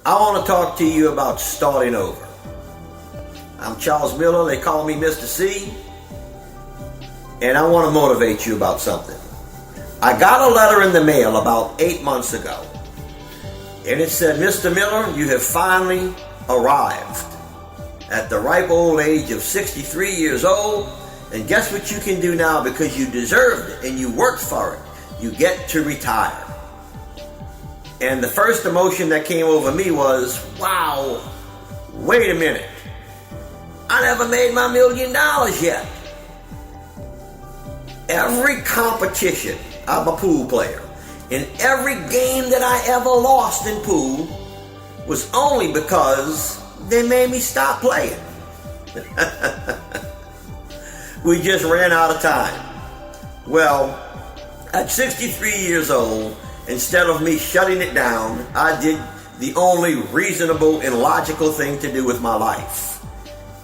I want to talk to you about starting over. I'm Charles Miller, they call me Mr. C, and I want to motivate you about something. I got a letter in the mail about 8 months ago, and it said, Mr. Miller, you have finally arrived at the ripe old age of 63 years old, and guess what you can do now because you deserved it and you worked for it? You get to retire. And the first emotion that came over me was, wow, wait a minute. I never made my $1 million yet. Every competition, I'm a pool player, and every game that I ever lost in pool was only because they made me stop playing. We just ran out of time. Well, at 63 years old, instead of me shutting it down, I did the only reasonable and logical thing to do with my life,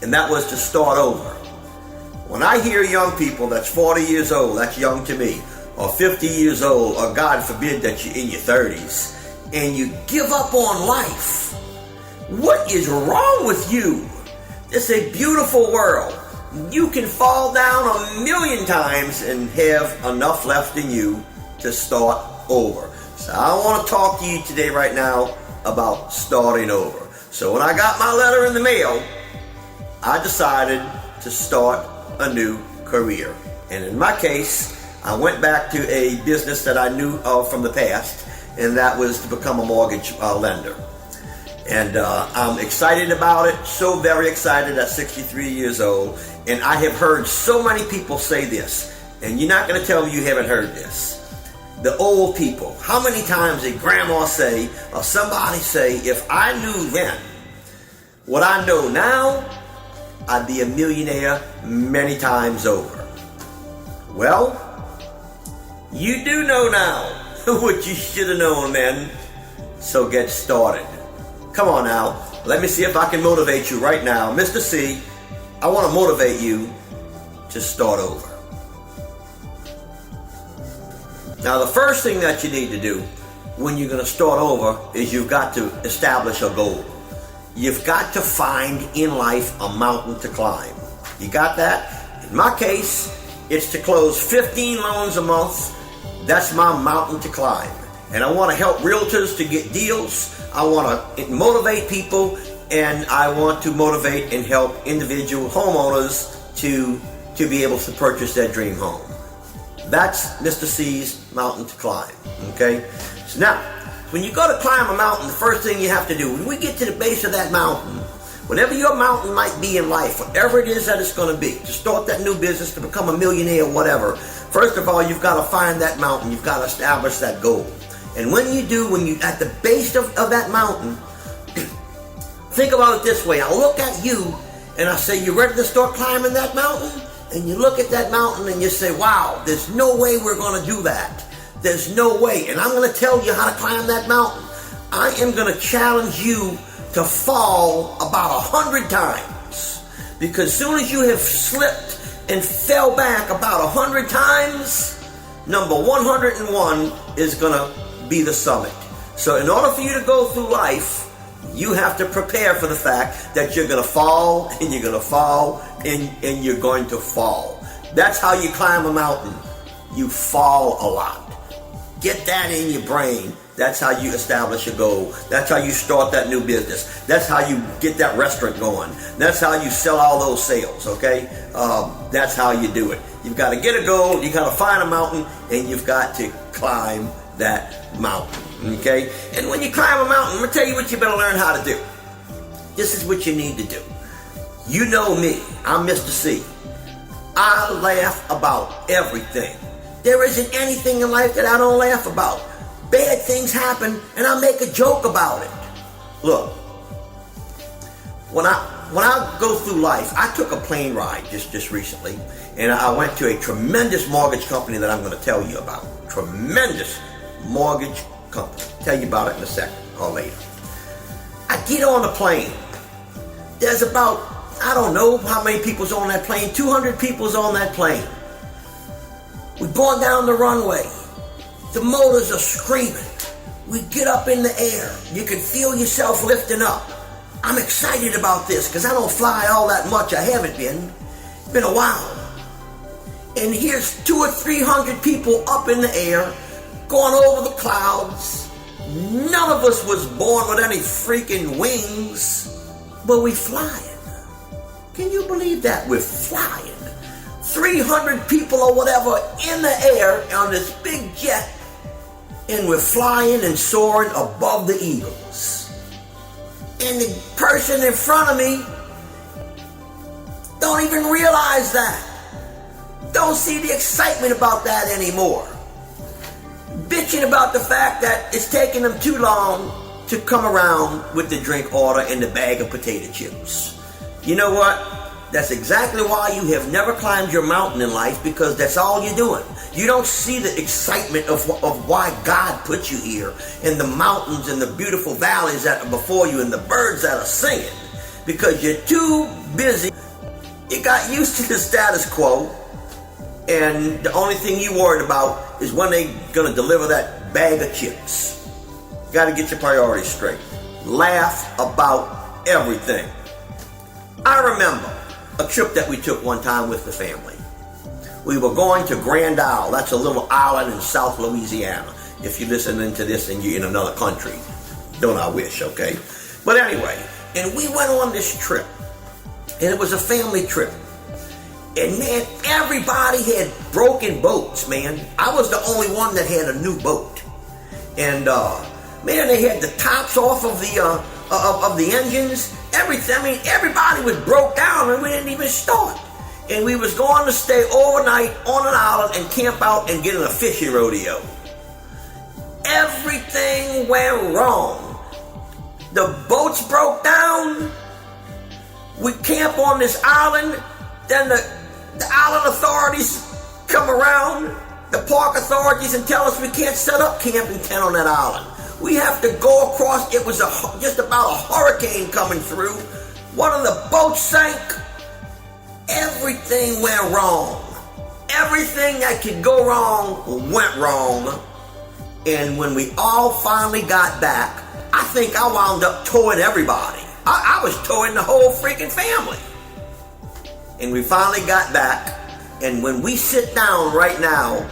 and that was to start over. When I hear young people that's 40 years old, that's young to me, or 50 years old, or God forbid that you're in your 30s, and you give up on life, what is wrong with you? It's a beautiful world. You can fall down 1,000,000 times and have enough left in you to start over. So I want to talk to you today right now about starting over. So when I got my letter in the mail, I decided to start a new career. And in my case, I went back to a business that I knew of from the past, and that was to become a mortgage lender. And I'm excited about it, so very excited at 63 years old. And I have heard so many people say this, and you're not going to tell me you haven't heard this. The old people, how many times did grandma say, or somebody say, if I knew then what I know now, I'd be a millionaire many times over. Well, you do know now what you should have known then, so get started. Come on now, let me see if I can motivate you right now. Mr. C, I want to motivate you to start over. Now, the first thing that you need to do when you're going to start over is you've got to establish a goal. You've got to find in life a mountain to climb. You got that? In my case, it's to close 15 loans a month. That's my mountain to climb. And I want to help realtors to get deals. I want to motivate people, and I want to motivate and help individual homeowners to be able to purchase their dream home. That's Mr. C's mountain to climb, okay? So now, when you go to climb a mountain, the first thing you have to do, when we get to the base of that mountain, whatever your mountain might be in life, whatever it is that it's going to be, to start that new business, to become a millionaire or whatever, first of all, you've got to find that mountain. You've got to establish that goal. And when you do, when you at the base of that mountain, think about it this way. I look at you and I say, you ready to start climbing that mountain? And you look at that mountain and you say, wow, there's no way we're going to do that. There's no way. And I'm going to tell you how to climb that mountain. I am going to challenge you to fall about 100 times. Because as soon as you have slipped and fell back about 100 times, number 101 is going to be the summit. So in order for you to go through life, you have to prepare for the fact that you're going to fall, and you're going to fall, and you're going to fall. That's how you climb a mountain. You fall a lot. Get that in your brain. That's how you establish a goal. That's how you start that new business. That's how you get that restaurant going. That's how you sell all those sales, okay? That's how you do it. You've got to get a goal, you've got to find a mountain, and you've got to climb that mountain, okay? And when you climb a mountain, I'm going to tell you what you better learn how to do. This is what you need to do. You know me. I'm Mr. C. I laugh about everything. There isn't anything in life that I don't laugh about. Bad things happen, and I make a joke about it. Look, when I go through life, I took a plane ride just recently, and I went to a tremendous mortgage company that I'm going to tell you about. Tremendous mortgage company. Tell you about it in a second or later. I get on the plane. There's about, I don't know how many people's on that plane. 200 people's on that plane. We're going down the runway. The motors are screaming. we get up in the air. You can feel yourself lifting up. I'm excited about this because I don't fly all that much. I haven't been. It's been a while. And here's 200 or 300 people up in the air, going over the clouds. None of us was born with any freaking wings, but we flying. Can you believe that? We're flying. 300 people or whatever in the air on this big jet, and we're flying and soaring above the eagles. And the person in front of me don't even realize that. Don't see the excitement about that anymore. Bitching about the fact that it's taking them too long to come around with the drink order and the bag of potato chips. You know what? That's exactly why you have never climbed your mountain in life, because that's all you're doing. You don't see the excitement of why God put you here, and the mountains and the beautiful valleys that are before you and the birds that are singing, because you're too busy. You got used to the status quo, and the only thing you worried about is when they gonna deliver that bag of chips. You gotta get your priorities straight. Laugh about everything. I remember a trip that we took one time with the family. We were going to Grand Isle. That's a little island in South Louisiana. If you're listening to this and you're in another country, don't I wish, okay? But anyway, and we went on this trip, and it was a family trip. And man, everybody had broken boats, man. I was the only one that had a new boat. And man, they had the tops off of the engines. Everything. I mean, everybody was broke down, and we didn't even start. And we was going to stay overnight on an island and camp out and get in a fishing rodeo. Everything went wrong. The boats broke down. We camp on this island. Then the island authorities come around, the park authorities, and tell us we can't set up camping tent on that island. We have to go across. It was just about a hurricane coming through. One of the boats sank. Everything went wrong. Everything that could go wrong went wrong. And when we all finally got back, I think I wound up towing everybody. I was towing the whole freaking family. And we finally got back. And when we sit down right now,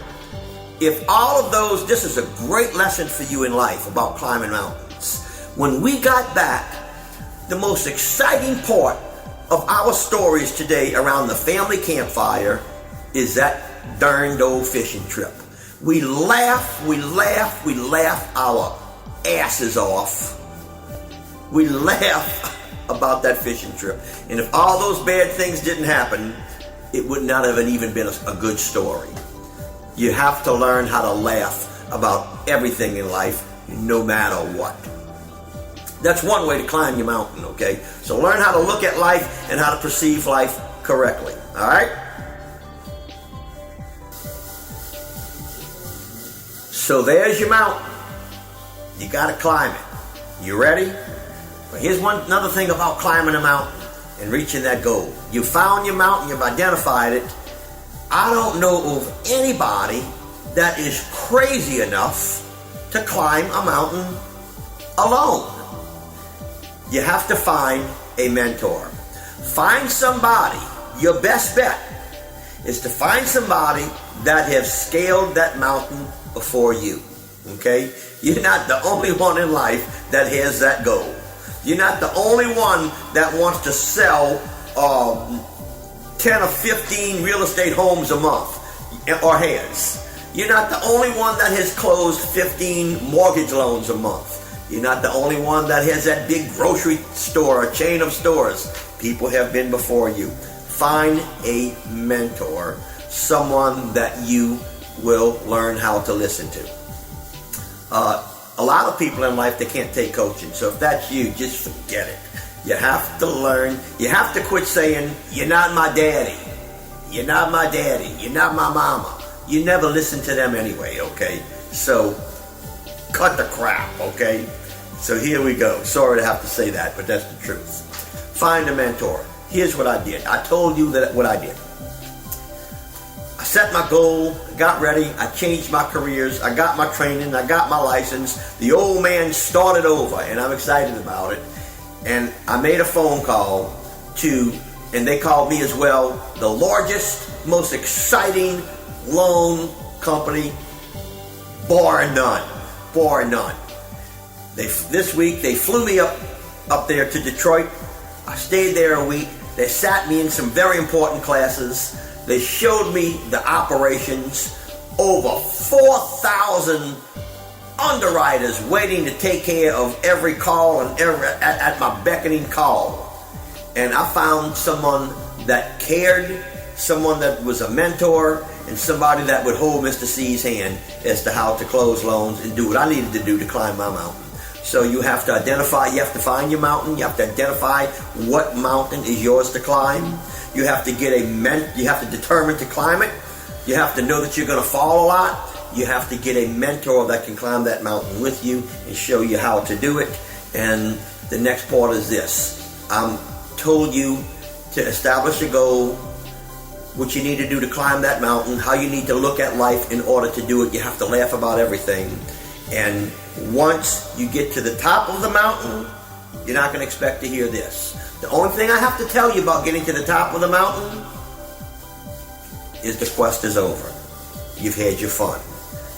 if all of those, this is a great lesson for you in life about climbing mountains. When we got back, the most exciting part of our stories today around the family campfire is that darned old fishing trip. We laugh our asses off. We laugh about that fishing trip. And if all those bad things didn't happen, it would not have even been a good story. You have to learn how to laugh about everything in life, no matter what. That's one way to climb your mountain, okay? So learn how to look at life and how to perceive life correctly, all right? So there's your mountain. You got to climb it. You ready? But here's another thing about climbing a mountain and reaching that goal. You found your mountain, you've identified it. I don't know of anybody that is crazy enough to climb a mountain alone. You have to find a mentor. Find somebody. Your best bet is to find somebody that has scaled that mountain before you. Okay? You're not the only one in life that has that goal. You're not the only one that wants to sell 10 or 15 real estate homes a month, or has. You're not the only one that has closed 15 mortgage loans a month. You're not the only one that has that big grocery store, a chain of stores. People have been before you. Find a mentor, someone that you will learn how to listen to. A lot of people in life, they can't take coaching. So if that's you, just forget it. You have to learn. You have to quit saying, you're not my daddy. You're not my daddy. You're not my mama. You never listen to them anyway, okay? So cut the crap, okay? So here we go. Sorry to have to say that, but that's the truth. Find a mentor. Here's what I did. I told you that what I did. I set my goal, got ready, I changed my careers, I got my training, I got my license. The old man started over, and I'm excited about it. And I made a phone call to, and they called me as well, the largest, most exciting loan company, bar none. This week they flew me up there to Detroit. I stayed there a week. They sat me in some very important classes. They showed me the operations. Over 4,000 underwriters waiting to take care of every call and at my beckoning call. And I found someone that cared, someone that was a mentor, and somebody that would hold Mr. C's hand as to how to close loans and do what I needed to do to climb my mountain. So you have to identify, you have to find your mountain, you have to identify what mountain is yours to climb. You have to you have to determine to climb it. You have to know that you're going to fall a lot. You have to get a mentor that can climb that mountain with you and show you how to do it. And the next part is this. I'm told you to establish a goal, what you need to do to climb that mountain, how you need to look at life in order to do it. You have to laugh about everything. And once you get to the top of the mountain, you're not going to expect to hear this. The only thing I have to tell you about getting to the top of the mountain is the quest is over. You've had your fun.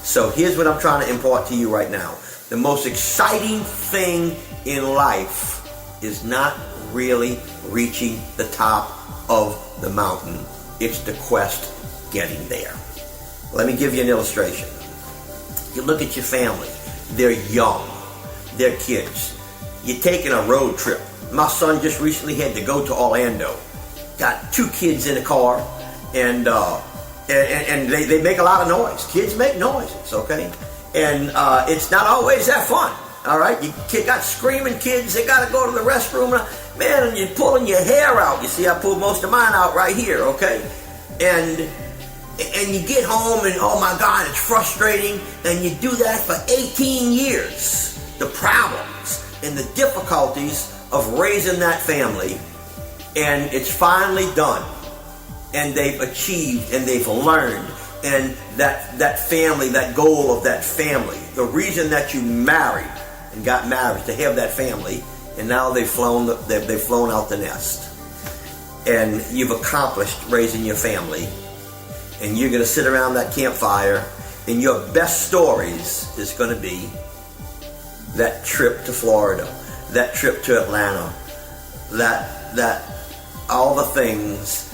So here's what I'm trying to impart to you right now. The most exciting thing in life is not really reaching the top of the mountain. It's the quest getting there. Let me give you an illustration. You look at your family. They're young. They're kids. You're taking a road trip. My son just recently had to go to Orlando. Got 2 kids in the car, and they make a lot of noise. Kids make noises, okay? And it's not always that fun, all right? You got screaming kids. They got to go to the restroom. Man, and you're pulling your hair out. You see, I pulled most of mine out right here, okay? And you get home, and oh my God, it's frustrating. And you do that for 18 years. The problems and the difficulties of raising that family, and it's finally done, and they've achieved and they've learned, and that family, that goal of that family, the reason that you married and got married to have that family, and now they've flown out the nest, and you've accomplished raising your family, and you're going to sit around that campfire, and your best stories is going to be that trip to Florida, that trip to Atlanta, that all the things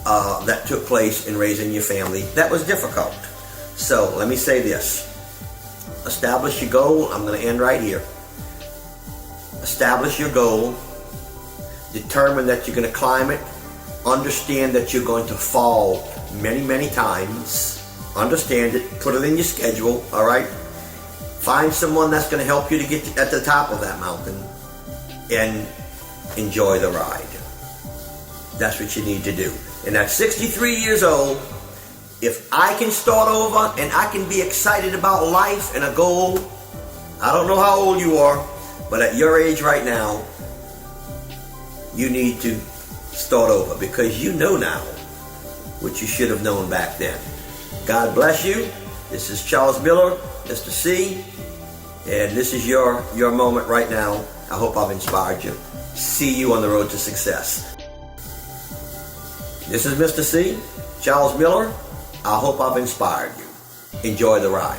that took place in raising your family. That was difficult. So let me say this. Establish your goal. I'm going to end right here. Establish your goal. Determine that you're going to climb it. Understand that you're going to fall many, many times. Understand it. Put it in your schedule, all right? Find someone that's going to help you to get at the top of that mountain, and enjoy the ride. That's what you need to do. And at 63 years old, if I can start over and I can be excited about life and a goal, I don't know how old you are, but at your age right now, you need to start over, because you know now what you should have known back then. God bless you. This is Charles Miller, Mr. C, and this is your moment right now. I hope I've inspired you. See you on the road to success. This is Mr. C, Charles Miller. I hope I've inspired you. Enjoy the ride.